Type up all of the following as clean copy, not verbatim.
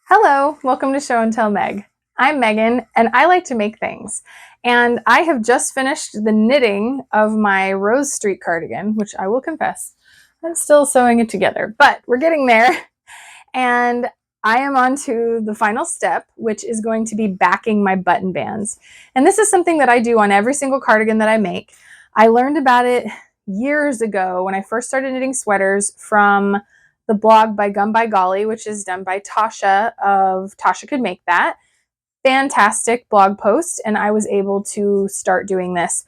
Hello, welcome to Show and Tell Meg. I'm Megan and I like to make things. And I have just finished the knitting of my Rose Street cardigan, which I will confess, I'm still sewing it together, but we're getting there. And I am on to the final step, which is going to be backing my button bands. And this is something that I do on every single cardigan that I make. I learned about it years ago when I first started knitting sweaters from the blog by Gum by Golly, which is done by Tasha of Tasha Could Make That. Fantastic blog post, and I was able to start doing this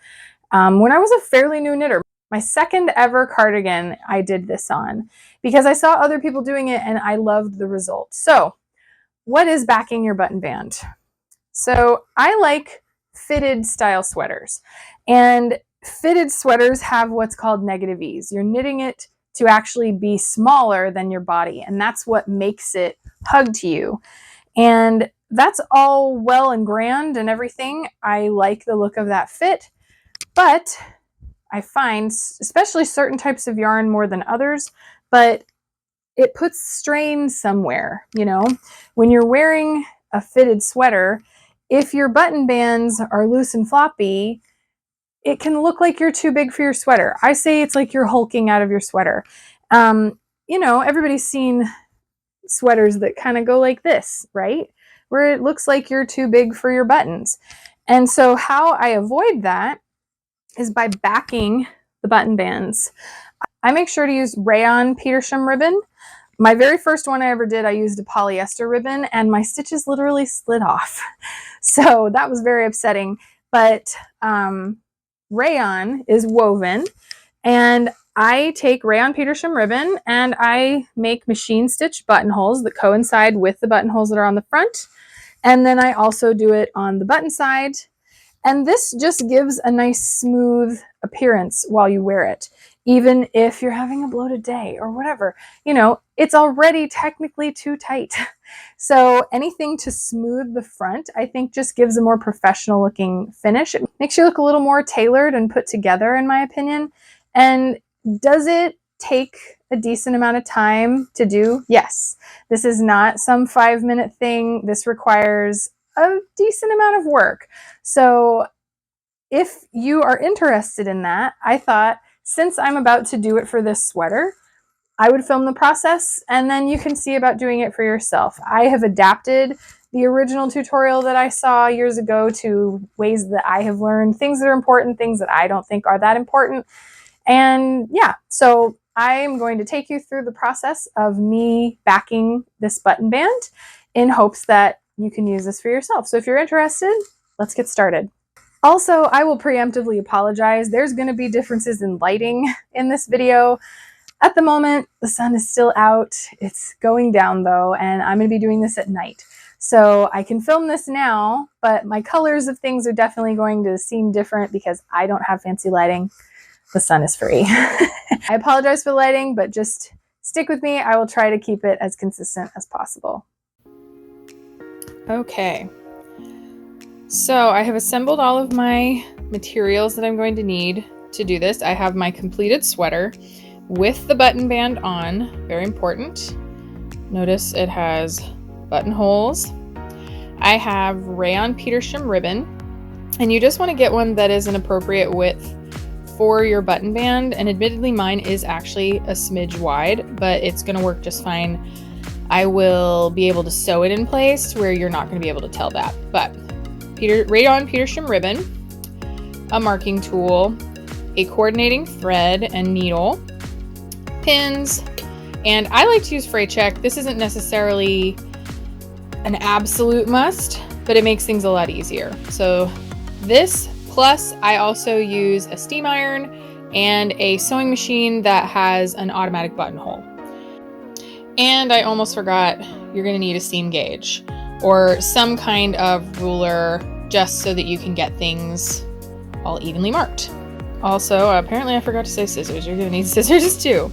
when I was a fairly new knitter. My second ever cardigan I did this on because I saw other people doing it and I loved the results. So what is backing your button band? So I like fitted style sweaters, and fitted sweaters have what's called negative ease. You're knitting it to actually be smaller than your body, and that's what makes it hug to you. And that's all well and grand and everything. I like the look of that fit, but I find, especially certain types of yarn more than others, but it puts strain somewhere, you know? When you're wearing a fitted sweater, if your button bands are loose and floppy, it can look like you're too big for your sweater. I say it's like you're hulking out of your sweater. Everybody's seen sweaters that kind of go like this, right? Where it looks like you're too big for your buttons. And so how I avoid that is by backing the button bands. I make sure to use rayon Petersham ribbon. My very first one I ever did, I used a polyester ribbon and my stitches literally slid off. So that was very upsetting. But rayon is woven, and I take rayon Petersham ribbon and I make machine stitch buttonholes that coincide with the buttonholes that are on the front. And then I also do it on the button side. And this just gives a nice smooth appearance while you wear it. Even if you're having a bloated day or whatever, it's already technically too tight. So anything to smooth the front, I think just gives a more professional looking finish. It makes you look a little more tailored and put together, in my opinion. And does it take a decent amount of time to do? Yes. This is not some 5-minute thing. This requires a decent amount of work. So if you are interested in that, I thought, since I'm about to do it for this sweater, I would film the process and then you can see about doing it for yourself. I have adapted the original tutorial that I saw years ago to ways that I have learned, things that are important, things that I don't think are that important. And yeah, so I'm going to take you through the process of me backing this button band in hopes that you can use this for yourself. So if you're interested, let's get started. Also, I will preemptively apologize. There's going to be differences in lighting in this video. At the moment, the sun is still out. It's going down though, and I'm going to be doing this at night. So I can film this now, but my colors of things are definitely going to seem different because I don't have fancy lighting. The sun is free. I apologize for the lighting, but just stick with me. I will try to keep it as consistent as possible. Okay. So I have assembled all of my materials that I'm going to need to do this. I have my completed sweater with the button band on, very important. Notice it has buttonholes. I have rayon Petersham ribbon, and you just want to get one that is an appropriate width for your button band. And admittedly, mine is actually a smidge wide, but it's going to work just fine. I will be able to sew it in place where you're not going to be able to tell that. But rayon Petersham ribbon, a marking tool, a coordinating thread and needle, pins, and I like to use fray check. This isn't necessarily an absolute must, but it makes things a lot easier. So this, plus I also use a steam iron and a sewing machine that has an automatic buttonhole. And I almost forgot, you're going to need a seam gauge or some kind of ruler just so that you can get things all evenly marked. Also, apparently I forgot to say scissors. You're going to need scissors too.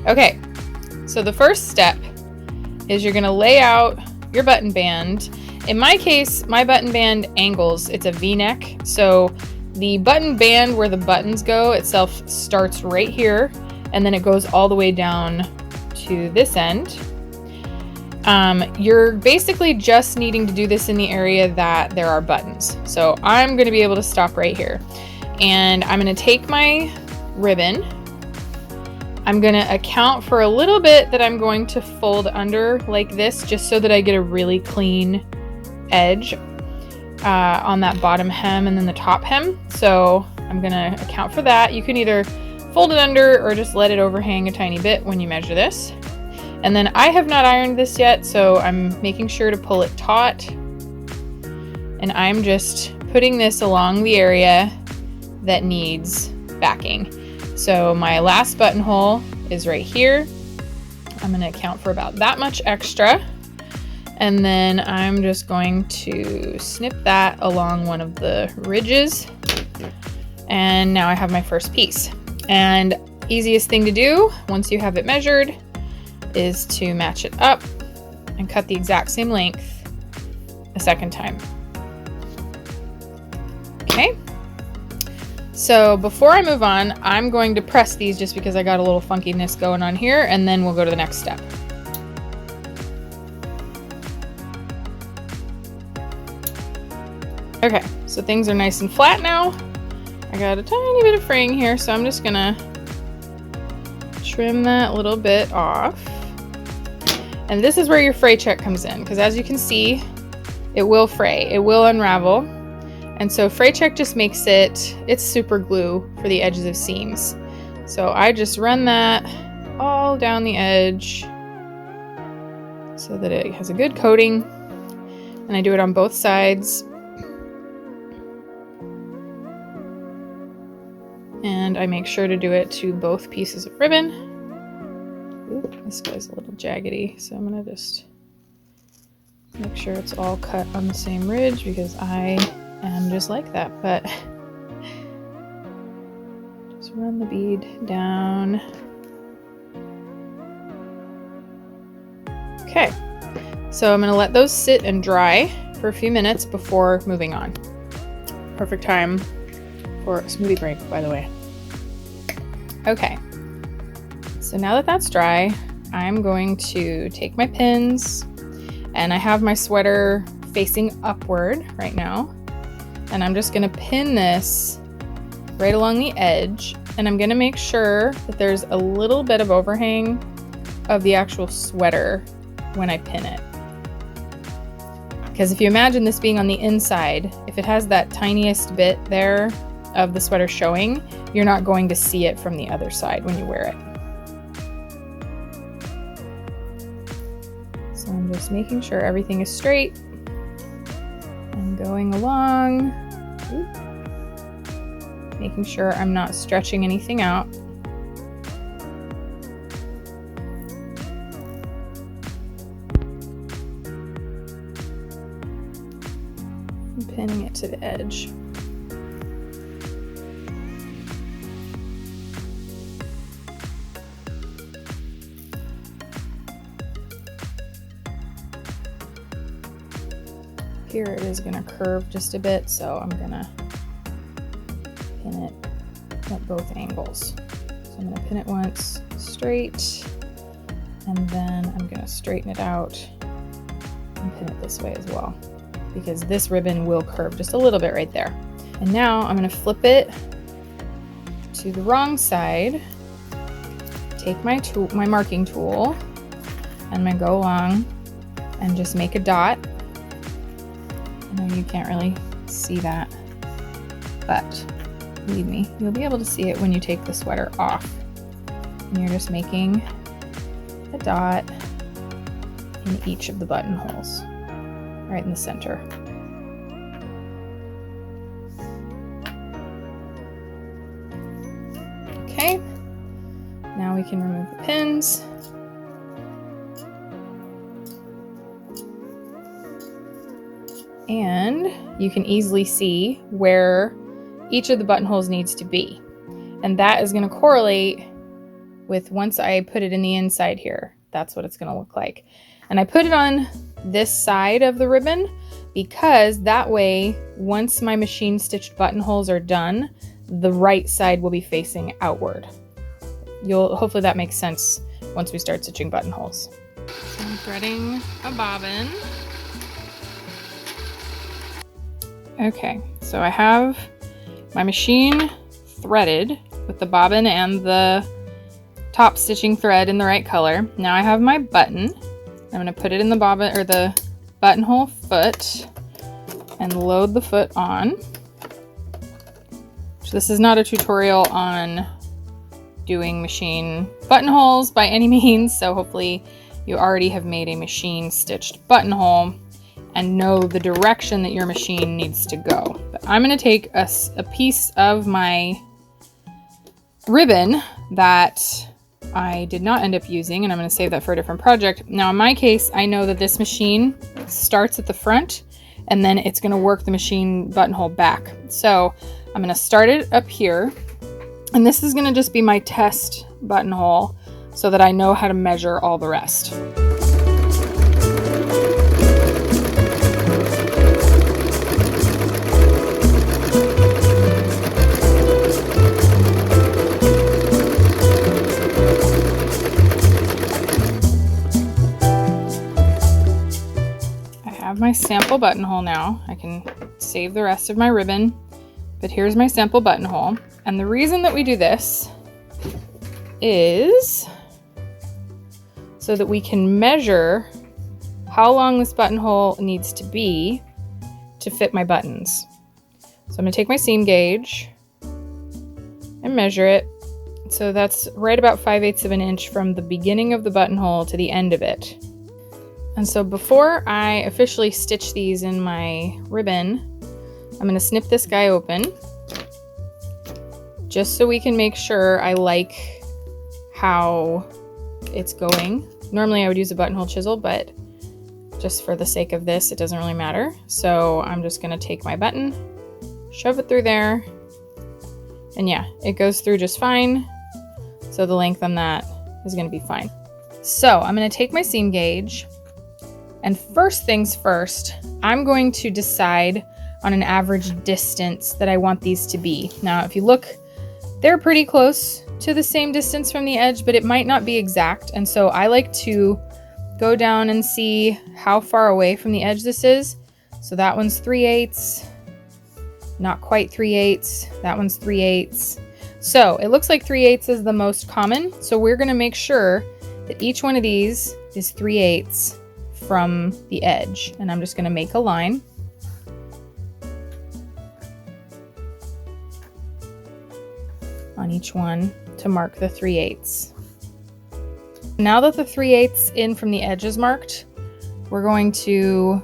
Okay, so the first step is you're going to lay out your button band. In my case, my button band angles. It's a V-neck, so the button band where the buttons go itself starts right here, and then it goes all the way down to this end. You're basically just needing to do this in the area that there are buttons. So I'm going to be able to stop right here, and I'm going to take my ribbon. I'm going to account for a little bit that I'm going to fold under like this, just so that I get a really clean edge on that bottom hem and then the top hem. So I'm going to account for that. You can either fold it under or just let it overhang a tiny bit when you measure this. And then I have not ironed this yet, so I'm making sure to pull it taut. And I'm just putting this along the area that needs backing. So my last buttonhole is right here. I'm going to account for about that much extra. And then I'm just going to snip that along one of the ridges. And now I have my first piece. And easiest thing to do once you have it measured is to match it up and cut the exact same length a second time. Okay. So before I move on, I'm going to press these just because I got a little funkiness going on here, and then we'll go to the next step. Okay, so things are nice and flat now. I got a tiny bit of fraying here, so I'm just gonna trim that little bit off. And this is where your fray check comes in, because as you can see, it will fray, it will unravel. And so fray check just makes it's super glue for the edges of seams. So I just run that all down the edge so that it has a good coating. And I do it on both sides. And I make sure to do it to both pieces of ribbon. Ooh, this guy's a little jaggedy, so I'm gonna just make sure it's all cut on the same ridge, because I am just like that. But just run the bead down. Okay, so I'm gonna let those sit and dry for a few minutes before moving on. Perfect time for a smoothie break, by the way. Okay, so now that that's dry, I'm going to take my pins, and I have my sweater facing upward right now, and I'm just gonna pin this right along the edge, and I'm gonna make sure that there's a little bit of overhang of the actual sweater when I pin it. Because if you imagine this being on the inside, if it has that tiniest bit there of the sweater showing, you're not going to see it from the other side when you wear it. So I'm just making sure everything is straight and going along. Ooh. Making sure I'm not stretching anything out. And pinning it to the edge. Here it is going to curve just a bit, so I'm going to pin it at both angles. So I'm going to pin it once straight, and then I'm going to straighten it out and pin it this way as well, because this ribbon will curve just a little bit right there. And now I'm going to flip it to the wrong side, take my marking tool, and I'm going to go along and just make a dot. I know you can't really see that, but believe me, you'll be able to see it when you take the sweater off. And you're just making a dot in each of the buttonholes, right in the center. Okay, now we can remove the pins. And you can easily see where each of the buttonholes needs to be. And that is going to correlate with once I put it in the inside here. That's what it's going to look like. And I put it on this side of the ribbon because that way, once my machine stitched buttonholes are done, the right side will be facing outward. Hopefully that makes sense once we start stitching buttonholes. So I'm threading a bobbin. Okay, so I have my machine threaded with the bobbin and the top stitching thread in the right color. Now I have my button. I'm going to put it in the bobbin or the buttonhole foot and load the foot on. So this is not a tutorial on doing machine buttonholes by any means, so hopefully you already have made a machine stitched buttonhole and know the direction that your machine needs to go. But I'm going to take a piece of my ribbon that I did not end up using, and I'm going to save that for a different project. Now in my case, I know that this machine starts at the front and then it's going to work the machine buttonhole back. So I'm going to start it up here, and this is going to just be my test buttonhole so that I know how to measure all the rest. My sample buttonhole now. I can save the rest of my ribbon, but here's my sample buttonhole. And the reason that we do this is so that we can measure how long this buttonhole needs to be to fit my buttons. So I'm going to take my seam gauge and measure it. So that's right about 5/8 of an inch from the beginning of the buttonhole to the end of it. And so before I officially stitch these in my ribbon, I'm going to snip this guy open just so we can make sure I like how it's going. Normally I would use a buttonhole chisel, but just for the sake of this, it doesn't really matter. So I'm just going to take my button, shove it through there, and yeah, it goes through just fine. So the length on that is going to be fine. So I'm going to take my seam gauge. And first things first, I'm going to decide on an average distance that I want these to be. Now, if you look, they're pretty close to the same distance from the edge, but it might not be exact. And so I like to go down and see how far away from the edge this is. So that one's 3/8, not quite 3/8. That one's 3/8. So it looks like 3/8 is the most common. So we're going to make sure that each one of these is 3/8 from the edge, and I'm just going to make a line. On each one to mark the 3/8. Now that the 3/8 in from the edge is marked, we're going to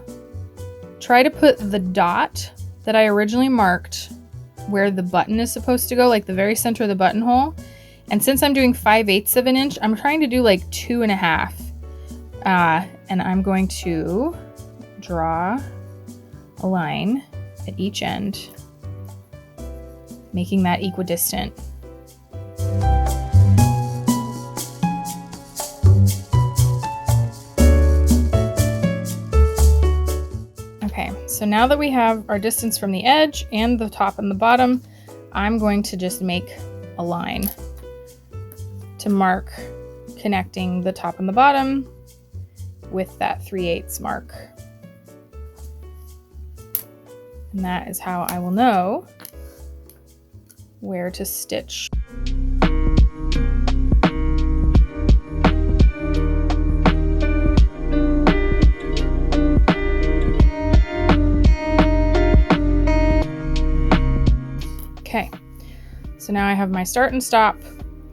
try to put the dot that I originally marked where the button is supposed to go, like the very center of the buttonhole. And since I'm doing 5/8 of an inch, I'm trying to do like 2.5. And I'm going to draw a line at each end, making that equidistant. Okay, so now that we have our distance from the edge and the top and the bottom, I'm going to just make a line to mark connecting the top and the bottom with that 3/8 mark. And that is how I will know where to stitch. Okay, so now I have my start and stop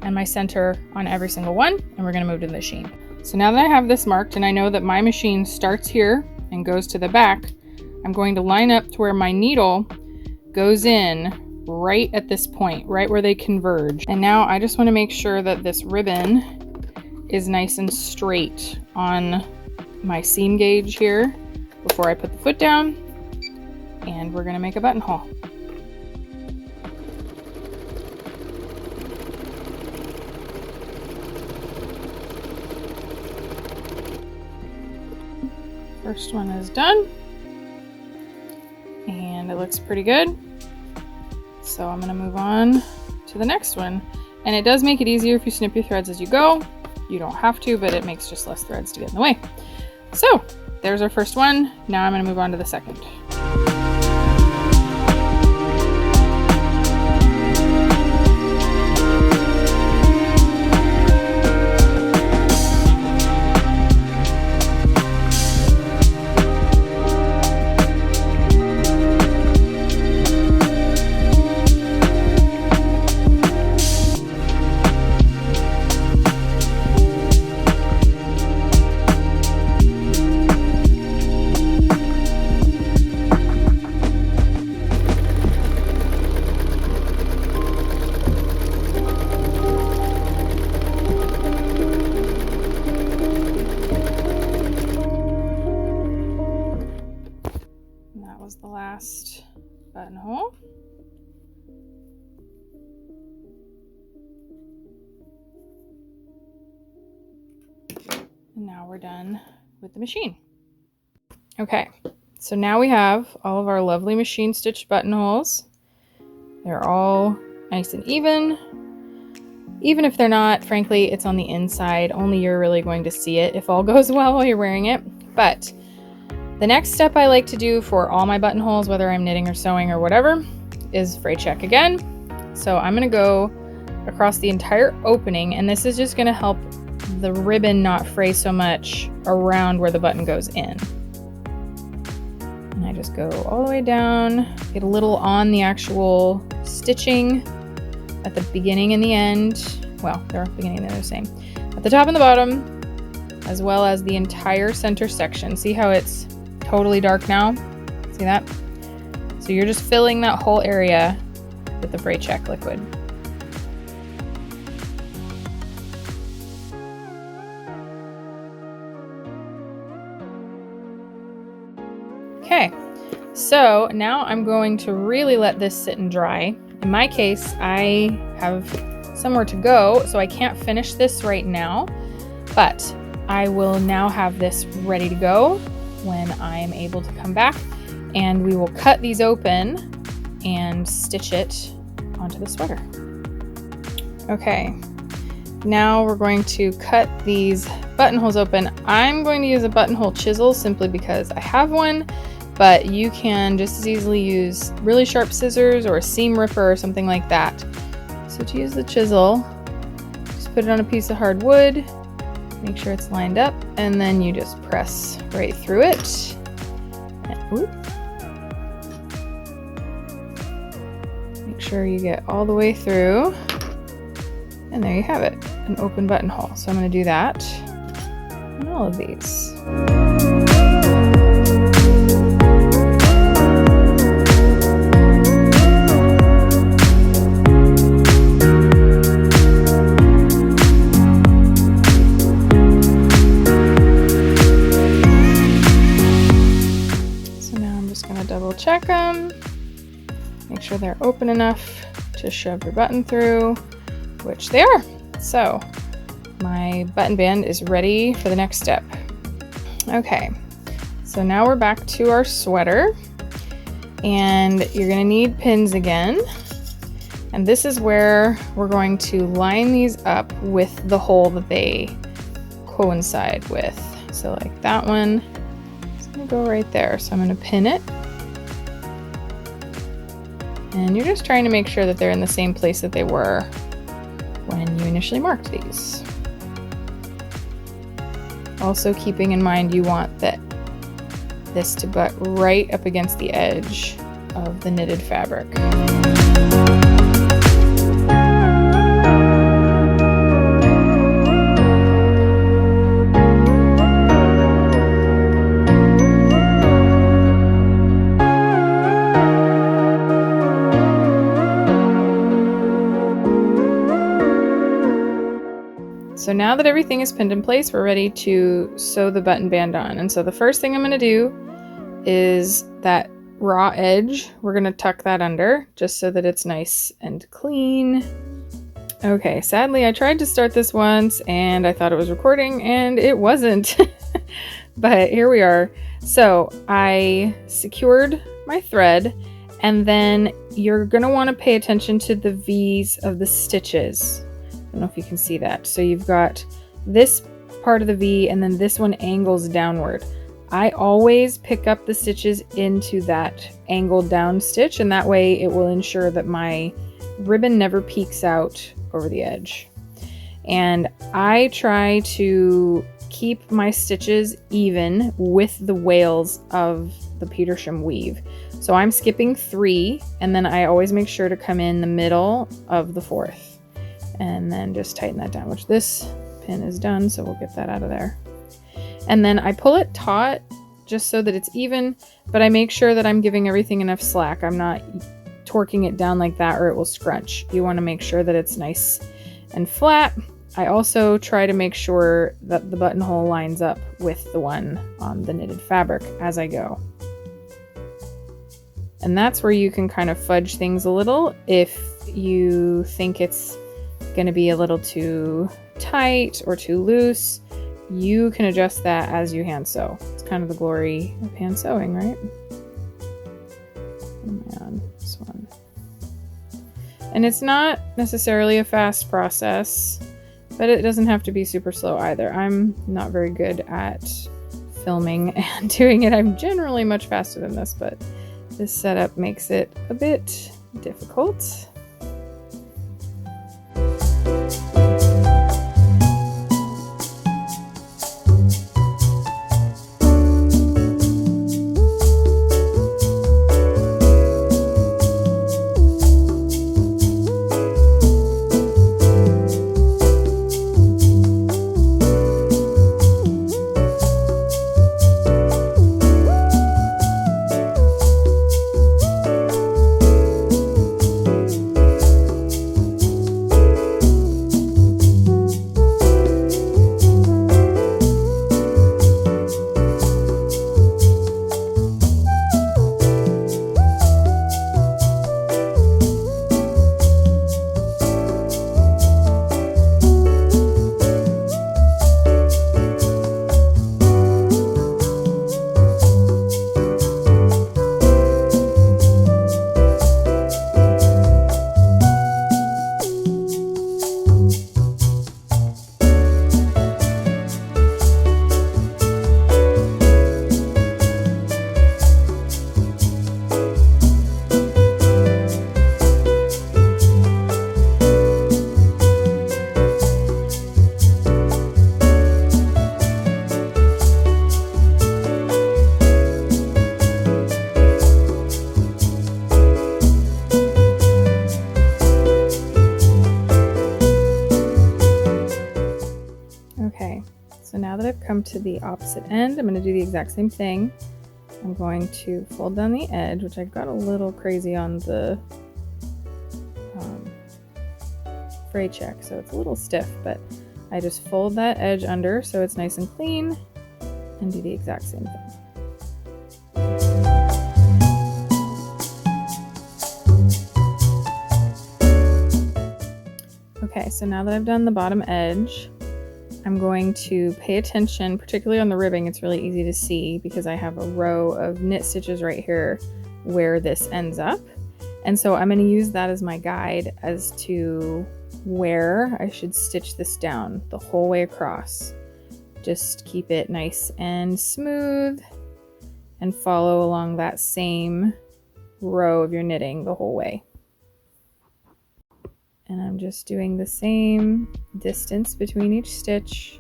and my center on every single one, and we're going to move to the machine. So now that I have this marked and I know that my machine starts here and goes to the back, I'm going to line up to where my needle goes in right at this point, right where they converge. And now I just want to make sure that this ribbon is nice and straight on my seam gauge here before I put the foot down, and we're going to make a buttonhole. First one is done, and it looks pretty good. So I'm going to move on to the next one. And it does make it easier if you snip your threads as you go. You don't have to, but it makes just less threads to get in the way. So there's our first one. Now I'm going to move on to the second. The last buttonhole. And now we're done with the machine. Okay, so now we have all of our lovely machine stitched buttonholes. They're all nice and even. Even if they're not, frankly, it's on the inside. Only you're really going to see it if all goes well while you're wearing it. But the next step I like to do for all my buttonholes, whether I'm knitting or sewing or whatever, is fray check again. So I'm going to go across the entire opening, and this is just going to help the ribbon not fray so much around where the button goes in. And I just go all the way down, get a little on the actual stitching at the beginning and the end. Well, they're beginning and they're the same. At the top and the bottom, as well as the entire center section. See how it's totally dark now? See that? So you're just filling that whole area with the fray check liquid. Okay, so now I'm going to really let this sit and dry. In my case, I have somewhere to go, so I can't finish this right now, but I will now have this ready to go when I am able to come back, and we will cut these open and stitch it onto the sweater. Okay, now we're going to cut these buttonholes open. I'm going to use a buttonhole chisel simply because I have one, but you can just as easily use really sharp scissors or a seam ripper or something like that. So to use the chisel, just put it on a piece of hard wood, make sure it's lined up, and then you just press right through it. And, make sure you get all the way through, and there you have it, an open buttonhole. So I'm going to do that on all of these. Check them, make sure they're open enough to shove your button through, which they are. So my button band is ready for the next step. Okay, so now we're back to our sweater, and you're going to need pins again. And this is where we're going to line these up with the hole that they coincide with. So like that one, it's going to go right there. So I'm going to pin it. And you're just trying to make sure that they're in the same place that they were when you initially marked these. Also keeping in mind you want this to butt right up against the edge of the knitted fabric. So now that everything is pinned in place, we're ready to sew the button band on. And so the first thing I'm going to do is that raw edge. We're going to tuck that under just so that it's nice and clean. Okay, sadly I tried to start this once and I thought it was recording and it wasn't. But here we are. So I secured my thread, and then you're going to want to pay attention to the V's of the stitches. I don't know if you can see that. So you've got this part of the V and then this one angles downward. I always pick up the stitches into that angled down stitch, and that way it will ensure that my ribbon never peeks out over the edge. And I try to keep my stitches even with the wales of the Petersham weave. So I'm skipping 3, and then I always make sure to come in the middle of the 4th and then just tighten that down, which this pin is done, so we'll get that out of there. And then I pull it taut just so that it's even, but I make sure that I'm giving everything enough slack. I'm not torquing it down like that or it will scrunch. You want to make sure that it's nice and flat. I also try to make sure that the buttonhole lines up with the one on the knitted fabric as I go. And that's where you can kind of fudge things a little if you think it's going to be a little too tight or too loose. You can adjust that as you hand sew. It's kind of the glory of hand sewing, right? And this one. And it's not necessarily a fast process, but it doesn't have to be super slow either. I'm not very good at filming and doing it. I'm generally much faster than this, but this setup makes it a bit difficult. So now that I've come to the opposite end, I'm going to do the exact same thing. I'm going to fold down the edge, which I got a little crazy on the fray check, so it's a little stiff, but I just fold that edge under so it's nice and clean and do the exact same thing. Okay, so now that I've done the bottom edge, I'm going to pay attention, particularly on the ribbing. It's really easy to see because I have a row of knit stitches right here where this ends up. And so I'm going to use that as my guide as to where I should stitch this down the whole way across. Just keep it nice and smooth and follow along that same row of your knitting the whole way. And I'm just doing the same distance between each stitch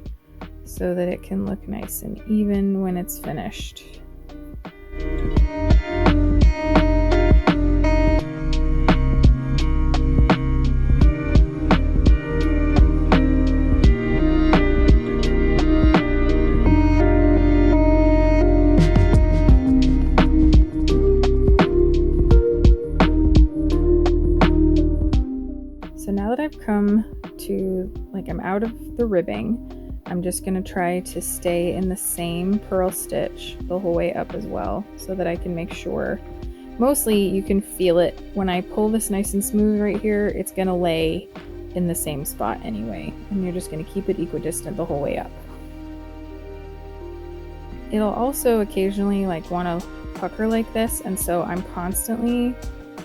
so that it can look nice and even when it's finished. So now that I've come to, I'm out of the ribbing, I'm just going to try to stay in the same purl stitch the whole way up as well so that I can make sure. Mostly you can feel it. When I pull this nice and smooth right here, it's going to lay in the same spot anyway, and you're just going to keep it equidistant the whole way up. It'll also occasionally want to pucker like this, and so I'm constantly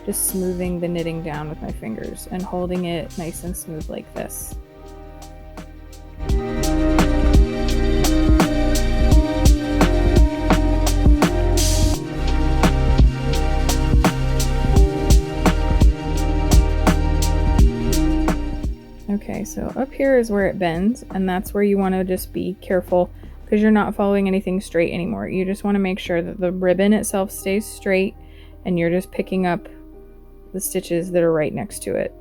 just smoothing the knitting down with my fingers and holding it nice and smooth like this. Okay, so up here is where it bends, and that's where you want to just be careful because you're not following anything straight anymore. You just want to make sure that the ribbon itself stays straight and you're just picking up the stitches that are right next to it.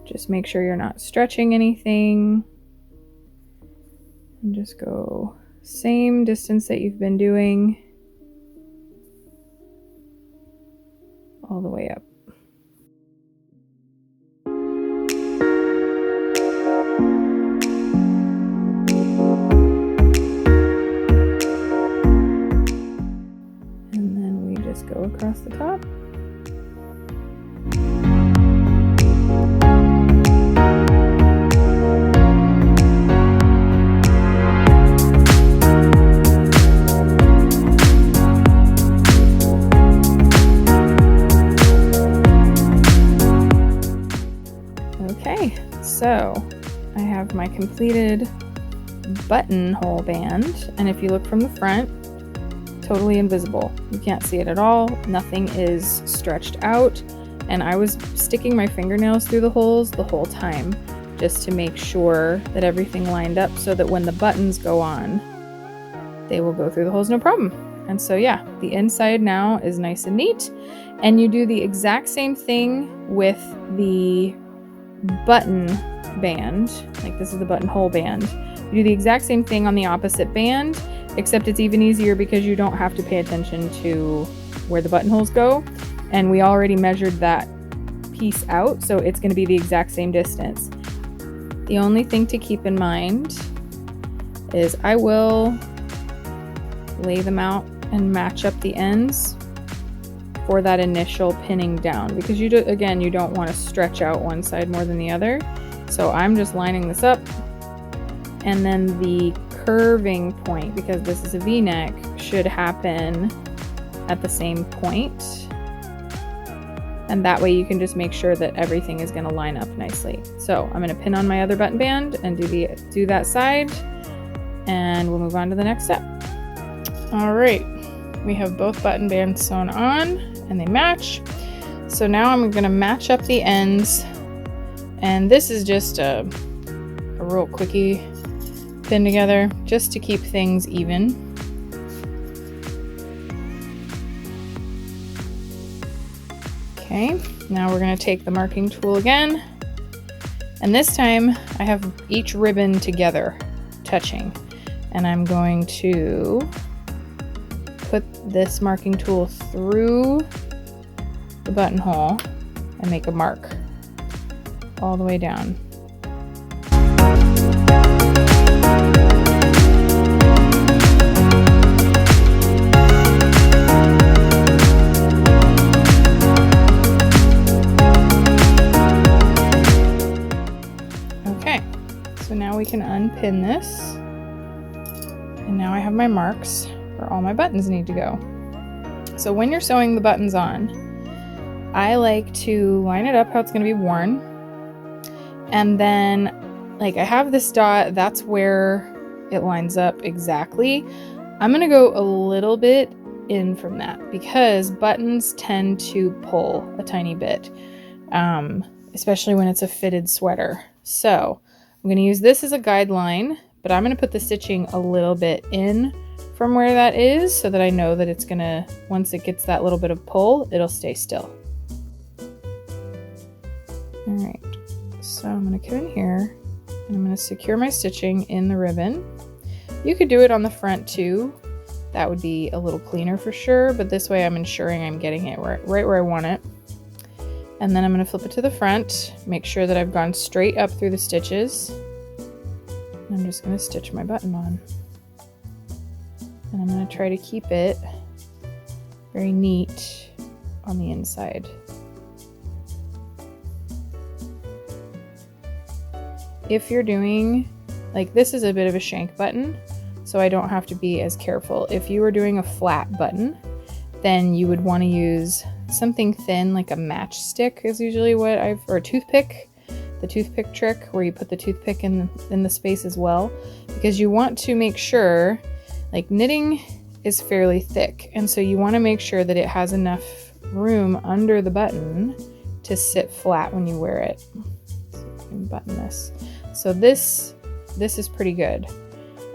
Just make sure you're not stretching anything. And just go same distance that you've been doing all the way up. And then we just go across the top. Okay, so I have my completed buttonhole band, and if you look from the front, totally invisible. You can't see it at all. Nothing is stretched out, and I was sticking my fingernails through the holes the whole time just to make sure that everything lined up so that when the buttons go on, they will go through the holes no problem. And so yeah, the inside now is nice and neat, and you do the exact same thing with the button band. Like this is the buttonhole band. You do the exact same thing on the opposite band, except it's even easier because you don't have to pay attention to where the buttonholes go, and we already measured that piece out, so it's going to be the exact same distance. The only thing to keep in mind is I will lay them out and match up the ends for that initial pinning down, because you don't want to stretch out one side more than the other. So I'm just lining this up, and then the curving point, because this is a V-neck, should happen at the same point, and that way you can just make sure that everything is going to line up nicely. So I'm going to pin on my other button band and do that side, and we'll move on to the next step. All right, we have both button bands sewn on and they match. So now I'm going to match up the ends, and this is just a real quickie pin together just to keep things even. Okay, now we're going to take the marking tool again, and this time I have each ribbon together touching, and I'm going to put this marking tool through the buttonhole and make a mark all the way down. Okay, so now we can unpin this, and now I have my marks where all my buttons need to go. So when you're sewing the buttons on, I like to line it up how it's going to be worn, and then like I have this dot, that's where it lines up exactly. I'm going to go a little bit in from that because buttons tend to pull a tiny bit, especially when it's a fitted sweater. So I'm going to use this as a guideline, but I'm going to put the stitching a little bit in from where that is so that I know that it's gonna, once it gets that little bit of pull, it'll stay still. All right, so I'm gonna come in here and I'm gonna secure my stitching in the ribbon. You could do it on the front too. That would be a little cleaner for sure, but this way I'm ensuring I'm getting it right where I want it. And then I'm gonna flip it to the front, make sure that I've gone straight up through the stitches. And I'm just gonna stitch my button on. And I'm going to try to keep it very neat on the inside. If you're doing, like this is a bit of a shank button, so I don't have to be as careful. If you were doing a flat button, then you would want to use something thin, like a matchstick is usually what or a toothpick. The toothpick trick where you put the toothpick in the space as well, because you want to make sure, like knitting is fairly thick, and so you want to make sure that it has enough room under the button to sit flat when you wear it. and button this. So this is pretty good.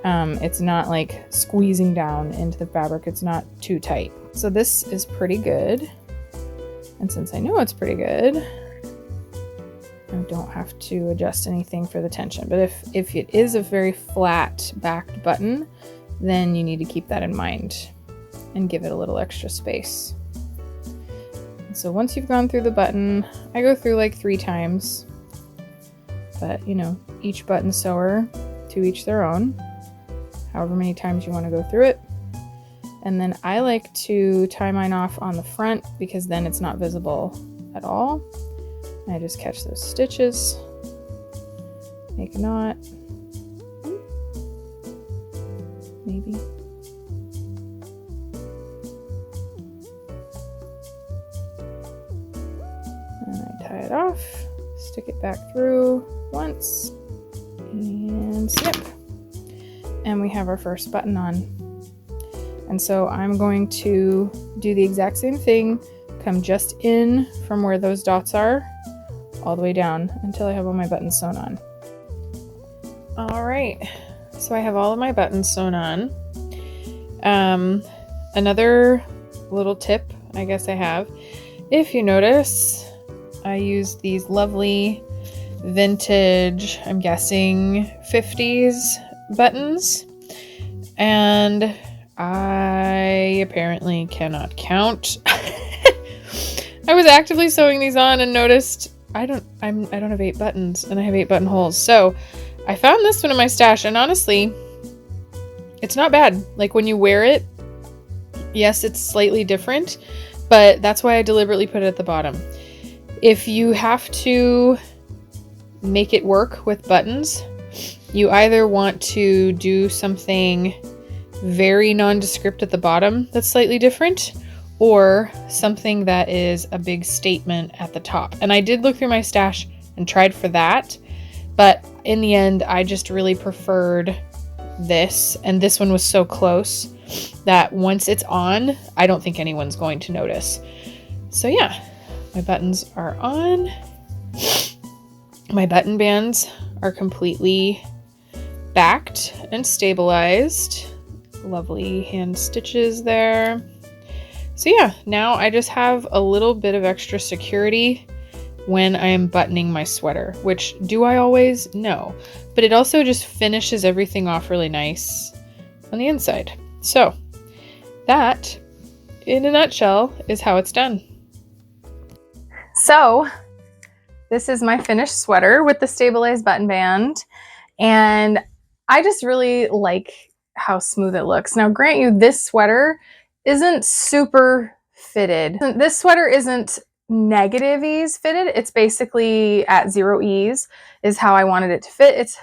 It's not like squeezing down into the fabric. It's not too tight. So this is pretty good. And since I know it's pretty good, I don't have to adjust anything for the tension. But if it is a very flat backed button, then you need to keep that in mind and give it a little extra space. And so once you've gone through the button, I go through like 3 times, but you know, each button sewer, to each their own, however many times you want to go through it. And then I like to tie mine off on the front because then it's not visible at all. I just catch those stitches, make a knot, maybe. And I tie it off, stick it back through once, and snip. And we have our first button on. And so I'm going to do the exact same thing, come just in from where those dots are, all the way down until I have all my buttons sewn on. All right, so I have all of my buttons sewn on. Another little tip I guess I have, if you notice, I use these lovely vintage, I'm guessing 50s buttons, and I apparently cannot count. I was actively sewing these on and noticed I don't have 8 buttons and I have 8 buttonholes. So I found this one in my stash, and honestly, it's not bad. Like when you wear it, yes, it's slightly different, but that's why I deliberately put it at the bottom. If you have to make it work with buttons, you either want to do something very nondescript at the bottom that's slightly different, or something that is a big statement at the top. And I did look through my stash and tried for that, but in the end, I just really preferred this, and this one was so close that once it's on, I don't think anyone's going to notice. So yeah, my buttons are on. My button bands are completely backed and stabilized. Lovely hand stitches there. So yeah, now I just have a little bit of extra security when I am buttoning my sweater, which do I always? No, but it also just finishes everything off really nice on the inside. So that, in a nutshell, is how it's done. So this is my finished sweater with the stabilized button band, and I just really like how smooth it looks. Now, grant you, this sweater isn't super fitted. This sweater isn't negative ease fitted. It's basically at 0 ease is how I wanted it to fit. It's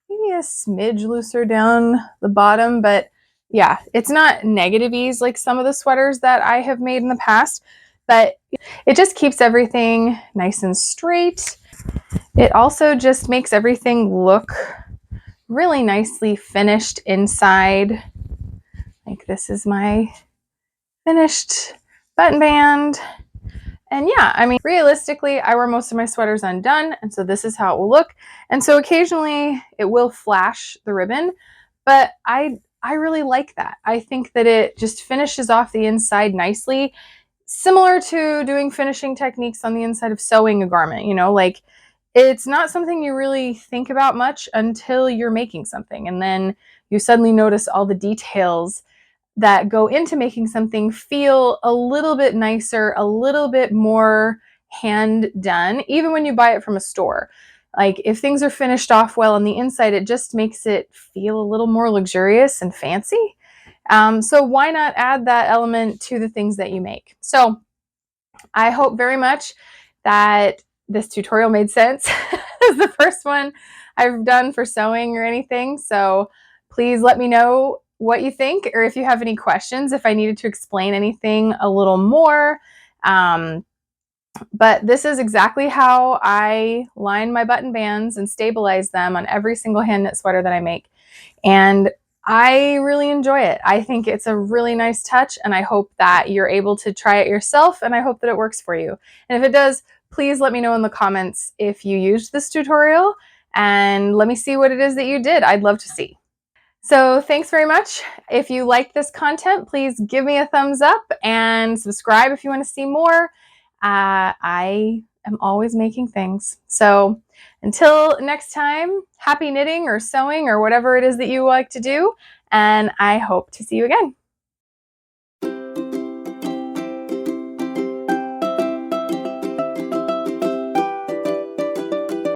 maybe a smidge looser down the bottom, but yeah, it's not negative ease like some of the sweaters that I have made in the past, but it just keeps everything nice and straight. It also just makes everything look really nicely finished inside. Like this is my finished button band. And yeah, I mean, realistically, I wear most of my sweaters undone, and so this is how it will look. And so occasionally it will flash the ribbon, but I really like that. I think that it just finishes off the inside nicely, similar to doing finishing techniques on the inside of sewing a garment, you know, like it's not something you really think about much until you're making something, and then you suddenly notice all the details that go into making something feel a little bit nicer, a little bit more hand done, even when you buy it from a store. Like if things are finished off well on the inside, it just makes it feel a little more luxurious and fancy. So why not add that element to the things that you make? So I hope very much that this tutorial made sense. It's the first one I've done for sewing or anything. So please let me know what you think, or if you have any questions, if I needed to explain anything a little more. But this is exactly how I line my button bands and stabilize them on every single hand knit sweater that I make. And I really enjoy it. I think it's a really nice touch, and I hope that you're able to try it yourself, and I hope that it works for you. And if it does, please let me know in the comments if you used this tutorial, and let me see what it is that you did. I'd love to see. So thanks very much. If you like this content, please give me a thumbs up and subscribe if you want to see more. I am always making things. So until next time, happy knitting or sewing or whatever it is that you like to do, and I hope to see you again.